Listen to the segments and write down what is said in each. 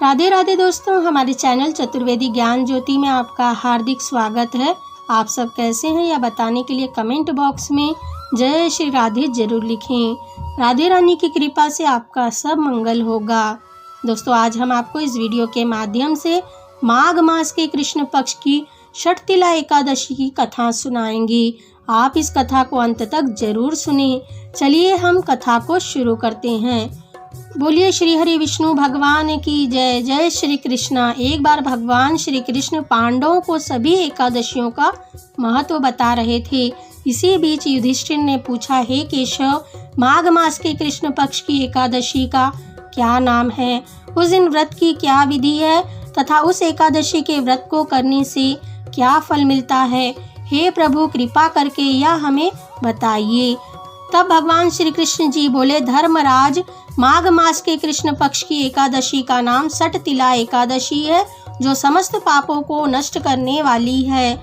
राधे राधे दोस्तों, हमारे चैनल चतुर्वेदी ज्ञान ज्योति में आपका हार्दिक स्वागत है। आप सब कैसे हैं यह बताने के लिए कमेंट बॉक्स में जय श्री राधे जरूर लिखें। राधे रानी की कृपा से आपका सब मंगल होगा। दोस्तों, आज हम आपको इस वीडियो के माध्यम से माघ मास के कृष्ण पक्ष की षटतिला एकादशी की कथा सुनाएंगे। आप इस कथा को अंत तक जरूर सुनें। चलिए हम कथा को शुरू करते हैं। बोलिए श्री हरि विष्णु भगवान की जय। जय श्री कृष्णा। एक बार भगवान श्री कृष्ण पांडवों को सभी एकादशियों का महत्व बता रहे थे। इसी बीच युधिष्ठिर ने पूछा, हे केशव, माघ मास के कृष्ण पक्ष की एकादशी का क्या नाम है? उस दिन व्रत की क्या विधि है तथा उस एकादशी के व्रत को करने से क्या फल मिलता है? हे प्रभु, कृपा करके यह हमें बताइए। तब भगवान श्री कृष्ण जी बोले, धर्मराज, माघ मास के कृष्ण पक्ष की एकादशी का नाम षटतिला एकादशी है, जो समस्त पापों को नष्ट करने वाली है।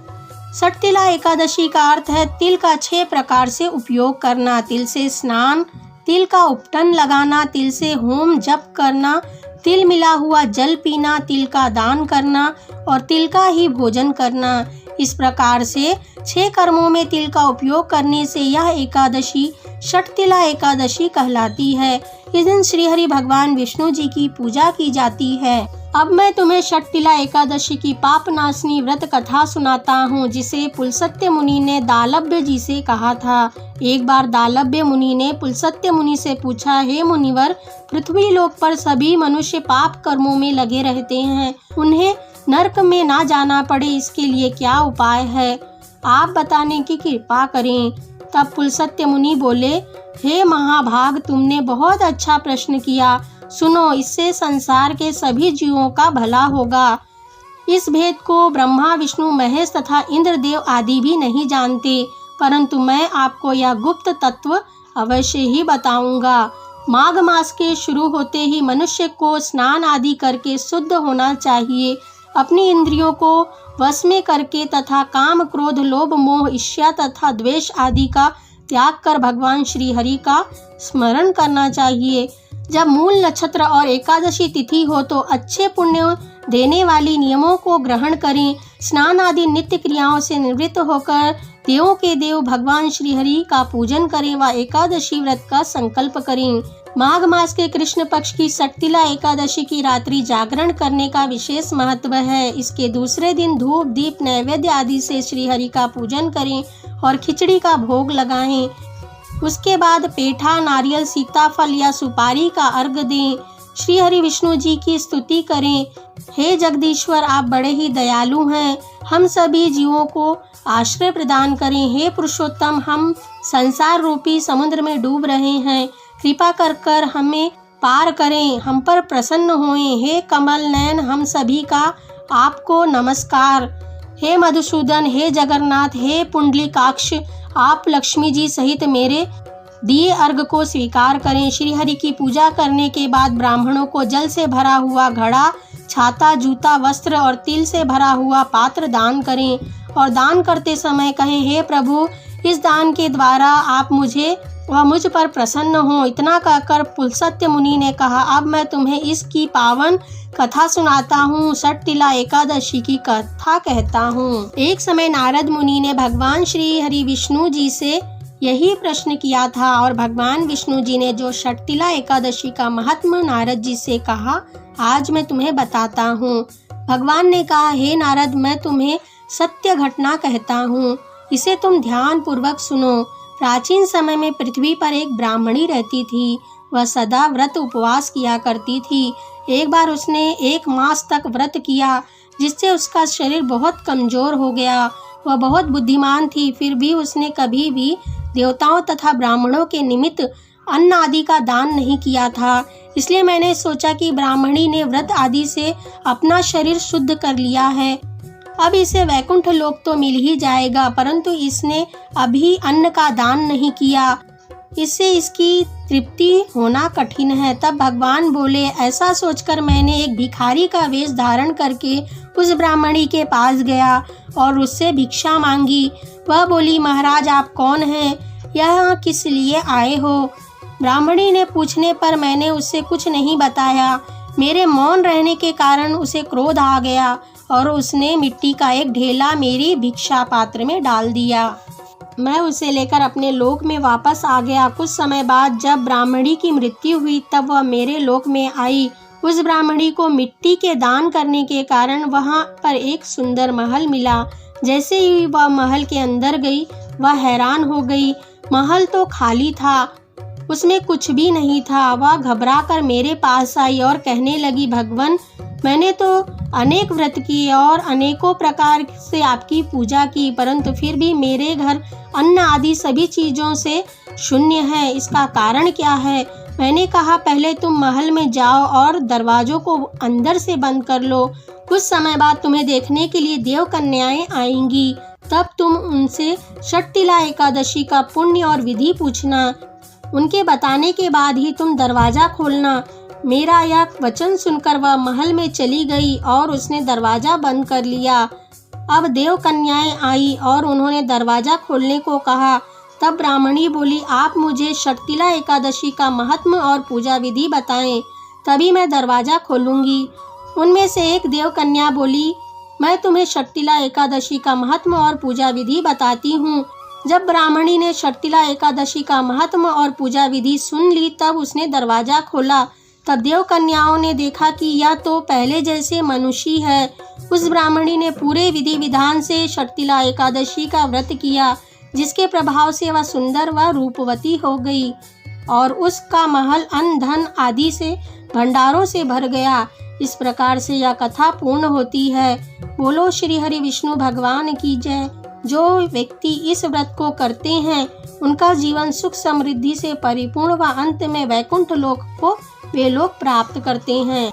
षटतिला एकादशी का अर्थ है तिल का 6 प्रकार से उपयोग करना। तिल से स्नान, तिल का उपटन लगाना, तिल से होम जप करना, तिल मिला हुआ जल पीना, तिल का दान करना और तिल का ही भोजन करना। इस प्रकार से 6 कर्मों में तिल का उपयोग करने से यह एकादशी षटतिला एकादशी कहलाती है। इस दिन श्री हरि भगवान विष्णु जी की पूजा की जाती है। अब मैं तुम्हें षटतिला एकादशी की पाप नाशनी व्रत कथा सुनाता हूँ, जिसे पुलस्त्य मुनि ने दालभ्य जी से कहा था। एक बार दालभ्य मुनि ने पुलस्त्य मुनि से पूछा, हे मुनिवर, पृथ्वी लोक पर सभी मनुष्य पाप कर्मों में लगे रहते हैं, उन्हें नरक में ना जाना पड़े, इसके लिए क्या उपाय है? आप बताने की कृपा करें। तब पुलस्त्य मुनि बोले, हे महाभाग, तुमने बहुत अच्छा प्रश्न किया। सुनो, इससे संसार के सभी जीवों का भला होगा। इस भेद को ब्रह्मा, विष्णु, महेश तथा इंद्रदेव आदि भी नहीं जानते, परंतु मैं आपको यह गुप्त तत्व अवश्य ही बताऊंगा। माघ मास के शुरू होते ही मनुष्य को स्नान आदि करके शुद्ध होना चाहिए। अपनी इंद्रियों को वश में करके तथा काम, क्रोध, लोभ, मोह, ईर्ष्या तथा द्वेष आदि का त्याग कर भगवान श्री हरि का स्मरण करना चाहिए। जब मूल नक्षत्र और एकादशी तिथि हो तो अच्छे पुण्य देने वाली नियमों को ग्रहण करें। स्नान आदि नित्य क्रियाओं से निवृत्त होकर देवों के देव भगवान श्री हरि का पूजन करें व एकादशी व्रत का संकल्प करें। माघ मास के कृष्ण पक्ष की षटतिला एकादशी की रात्रि जागरण करने का विशेष महत्व है। इसके दूसरे दिन धूप, दीप, नैवेद्य आदि से श्री हरि का पूजन करें और खिचड़ी का भोग लगाएं। उसके बाद पेठा, नारियल, सीताफल या सुपारी का अर्घ दें। श्री हरि विष्णु जी की स्तुति करें। हे जगदीश्वर, आप बड़े ही दयालु हैं, हम सभी जीवों को आश्रय प्रदान करें। हे पुरुषोत्तम, हम संसार रूपी समुद्र में डूब रहे हैं, कृपा कर कर हमें पार करें, हम पर प्रसन्न होएं। हे कमल नयन, हम सभी का आपको नमस्कार। हे मधुसूदन, हे जगन्नाथ, हे पुंडलीकाक्ष, आप लक्ष्मी जी सहित मेरे दिए अर्घ को स्वीकार करें। श्री हरि की पूजा करने के बाद ब्राह्मणों को जल से भरा हुआ घड़ा, छाता, जूता, वस्त्र और तिल से भरा हुआ पात्र दान करें और दान करते समय कहें, हे प्रभु, इस दान के द्वारा आप मुझे व मुझ पर प्रसन्न हो। इतना कहकर पुलस्त्य मुनि ने कहा, अब मैं तुम्हें इसकी पावन कथा सुनाता हूँ। षटतिला एकादशी की कथा कहता हूँ। एक समय नारद मुनि ने भगवान श्री हरि विष्णु जी से यही प्रश्न किया था और भगवान विष्णु जी ने जो षटतिला एकादशी का महात्म्य नारद जी से कहा, आज मैं तुम्हें बताता हूँ। भगवान ने कहा, हे नारद, मैं तुम्हें सत्य घटना कहता हूँ, इसे तुम ध्यान पूर्वक सुनो। प्राचीन समय में पृथ्वी पर एक ब्राह्मणी रहती थी। वह सदा व्रत उपवास किया करती थी। एक बार उसने 1 मास तक व्रत किया, जिससे उसका शरीर बहुत कमजोर हो गया। वह बहुत बुद्धिमान थी, फिर भी उसने कभी भी देवताओं तथा ब्राह्मणों के निमित्त अन्न आदि का दान नहीं किया था। इसलिए मैंने सोचा कि ब्राह्मणी ने व्रत आदि से अपना शरीर शुद्ध कर लिया है, अब इसे वैकुंठ लोक तो मिल ही जाएगा, परंतु इसने अभी अन्न का दान नहीं किया, इससे इसकी तृप्ति होना कठिन है। तब भगवान बोले, ऐसा सोचकर मैंने एक भिखारी का वेश धारण करके उस ब्राह्मणी के पास गया और उससे भिक्षा मांगी। वह बोली, महाराज, आप कौन हैं? यहाँ किस लिए आए हो? ब्राह्मणी ने पूछने पर मैंने उससे कुछ नहीं बताया। मेरे मौन रहने के कारण उसे क्रोध आ गया और उसने मिट्टी का एक ढेला मेरी भिक्षा पात्र में डाल दिया। मैं उसे लेकर अपने लोक में वापस आ गया। कुछ समय बाद जब ब्राह्मणी की मृत्यु हुई तब वह मेरे लोक में आई। उस ब्राह्मणी को मिट्टी के दान करने के कारण वहां पर एक सुंदर महल मिला। जैसे ही वह महल के अंदर गई वह हैरान हो गई। महल तो खाली था, उसमें कुछ भी नहीं था। वह घबरा कर मेरे पास आई और कहने लगी, भगवान, मैंने तो अनेक व्रत किए और अनेकों प्रकार से आपकी पूजा की, परंतु फिर भी मेरे घर अन्न आदि सभी चीज़ों से शून्य है। इसका कारण क्या है? मैंने कहा, पहले तुम महल में जाओ और दरवाजों को अंदर से बंद कर लो। कुछ समय बाद तुम्हें देखने के लिए देव कन्याएं आएंगी, तब तुम उनसे षटतिला एकादशी का पुण्य और विधि पूछना। उनके बताने के बाद ही तुम दरवाजा खोलना। मेरा यह वचन सुनकर वह महल में चली गई और उसने दरवाजा बंद कर लिया। अब देव कन्याएं आई और उन्होंने दरवाजा खोलने को कहा। तब ब्राह्मणी बोली, आप मुझे षटतिला एकादशी का महत्व और पूजा विधि बताएं, तभी मैं दरवाजा खोलूंगी। उनमें से एक देव कन्या बोली, मैं तुम्हें षटतिला एकादशी का महत्व और पूजा विधि बताती हूँ। जब ब्राह्मणी ने षटतिला एकादशी का महत्व और पूजा विधि सुन ली तब उसने दरवाजा खोला। तब देव कन्याओं ने देखा कि यह तो पहले जैसे मनुष्य है। उस ब्राह्मणी ने पूरे विधि विधान से षटतिला एकादशी का व्रत किया, जिसके प्रभाव से वह सुंदर व रूपवती हो गई और उसका महल अन्न धन आदि से भंडारों से भर गया। इस प्रकार से यह कथा पूर्ण होती है। बोलो श्री हरि विष्णु भगवान की जय। जो व्यक्ति इस व्रत को करते हैं उनका जीवन सुख समृद्धि से परिपूर्ण व अंत में वैकुंठ लोक को वे लोग प्राप्त करते हैं।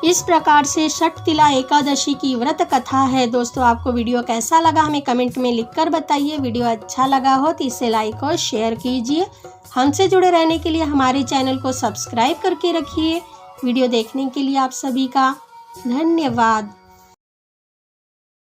इस प्रकार से षटतिला एकादशी की व्रत कथा है। दोस्तों, आपको वीडियो कैसा लगा हमें कमेंट में लिखकर बताइए। वीडियो अच्छा लगा हो तो इसे लाइक और शेयर कीजिए। हमसे जुड़े रहने के लिए हमारे चैनल को सब्सक्राइब करके रखिए। वीडियो देखने के लिए आप सभी का धन्यवाद।